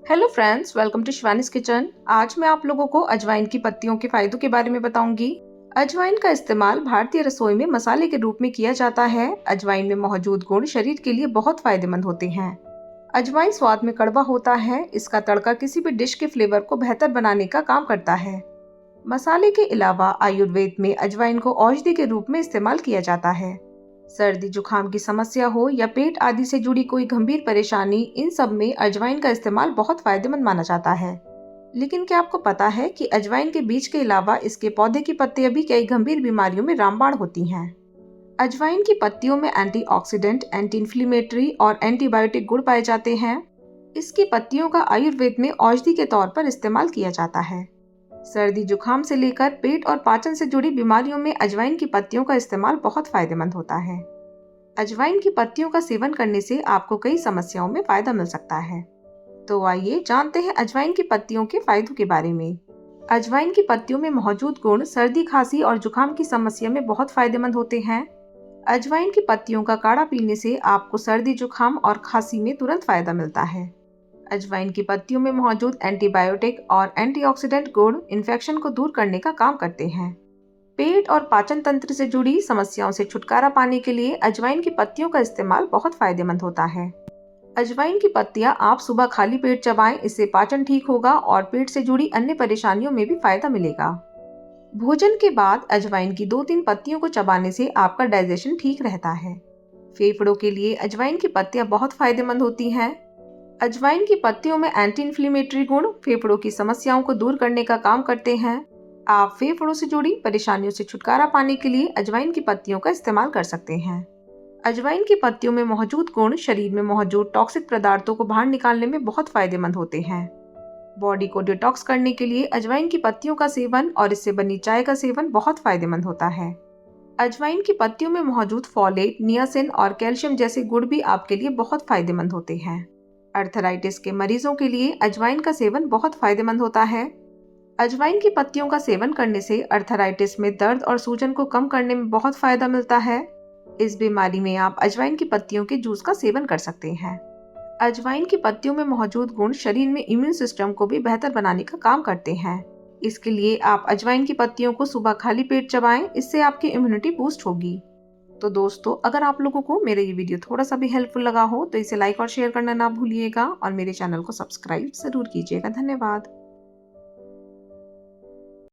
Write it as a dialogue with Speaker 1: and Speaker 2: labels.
Speaker 1: Hello friends, welcome to Shivani's kitchen. आज मैं आप लोगों को अजवाइन की पत्तियों के फायदों के बारे में बताऊंगी। अजवाइन का इस्तेमाल भारतीय रसोई में मसाले के रूप में किया जाता है। अजवाइन में मौजूद गुण शरीर के लिए बहुत फायदेमंद होते हैं। अजवाइन स्वाद में कड़वा होता है। इसका तड़का किसी भी डिश के फ्लेवर को बेहतर बनाने का काम करता है। मसाले के अलावा आयुर्वेद में अजवाइन को औषधि के रूप में इस्तेमाल किया जाता है। सर्दी जुकाम की समस्या हो या पेट आदि से जुड़ी कोई गंभीर परेशानी, इन सब में अजवाइन का इस्तेमाल बहुत फायदेमंद माना जाता है। लेकिन क्या आपको पता है कि अजवाइन के बीज के अलावा इसके पौधे की पत्तियां भी कई गंभीर बीमारियों में रामबाण होती हैं। अजवाइन की पत्तियों में एंटीऑक्सीडेंट, एंटी इन्फ्लेमेटरी और एंटीबायोटिक गुण पाए जाते हैं। इसकी पत्तियों का आयुर्वेद में औषधि के तौर पर इस्तेमाल किया जाता है। सर्दी जुकाम से लेकर पेट और पाचन से जुड़ी बीमारियों में अजवाइन की पत्तियों का इस्तेमाल बहुत फायदेमंद होता है। अजवाइन की पत्तियों का सेवन करने से आपको कई समस्याओं में फायदा मिल सकता है। तो आइए जानते हैं अजवाइन की पत्तियों के फायदों के बारे में। अजवाइन की पत्तियों में मौजूद गुण सर्दी, खांसी और जुकाम की समस्या में बहुत फायदेमंद होते हैं। अजवाइन की पत्तियों का काढ़ा पीने से आपको सर्दी, जुकाम और खांसी में तुरंत फायदा मिलता है। अजवाइन की पत्तियों में मौजूद एंटीबायोटिक और एंटीऑक्सीडेंट गुण इन्फेक्शन को दूर करने का काम करते हैं। पेट और पाचन तंत्र से जुड़ी समस्याओं से छुटकारा पाने के लिए अजवाइन की पत्तियों का इस्तेमाल बहुत फायदेमंद होता है। अजवाइन की पत्तियां आप सुबह खाली पेट चबाएं, इससे पाचन ठीक होगा और पेट से जुड़ी अन्य परेशानियों में भी फायदा मिलेगा। भोजन के बाद अजवाइन की 2-3 पत्तियों को चबाने से आपका डाइजेशन ठीक रहता है। फेफड़ों के लिए अजवाइन की पत्तियां बहुत फायदेमंद होती हैं। अजवाइन की पत्तियों में एंटी इन्फ्लेमेटरी गुण फेफड़ों की समस्याओं को दूर करने का काम करते हैं। आप फेफड़ों से जुड़ी परेशानियों से छुटकारा पाने के लिए अजवाइन की पत्तियों का इस्तेमाल कर सकते हैं। अजवाइन की पत्तियों में मौजूद गुण शरीर में मौजूद टॉक्सिक पदार्थों को बाहर निकालने में बहुत फायदेमंद होते हैं। बॉडी को डिटॉक्स करने के लिए अजवाइन की पत्तियों का सेवन और इससे बनी चाय का सेवन बहुत फायदेमंद होता है। अजवाइन की पत्तियों में मौजूद फोलेट, नियासिन और कैल्शियम जैसे गुण भी आपके लिए बहुत फायदेमंद होते हैं। अर्थराइटिस के मरीजों के लिए अजवाइन का सेवन बहुत फायदेमंद होता है। अजवाइन की पत्तियों का सेवन करने से अर्थराइटिस में दर्द और सूजन को कम करने में बहुत फायदा मिलता है। इस बीमारी में आप अजवाइन की पत्तियों के जूस का सेवन कर सकते हैं। अजवाइन की पत्तियों में मौजूद गुण शरीर में इम्यून सिस्टम को भी बेहतर बनाने का काम करते हैं। इसके लिए आप अजवाइन की पत्तियों को सुबह खाली पेट चबाएं, इससे आपकी इम्यूनिटी बूस्ट होगी। तो दोस्तों, अगर आप लोगों को मेरा ये वीडियो थोड़ा सा भी हेल्पफुल लगा हो तो इसे लाइक और शेयर करना ना भूलिएगा और मेरे चैनल को सब्सक्राइब जरूर कीजिएगा। धन्यवाद।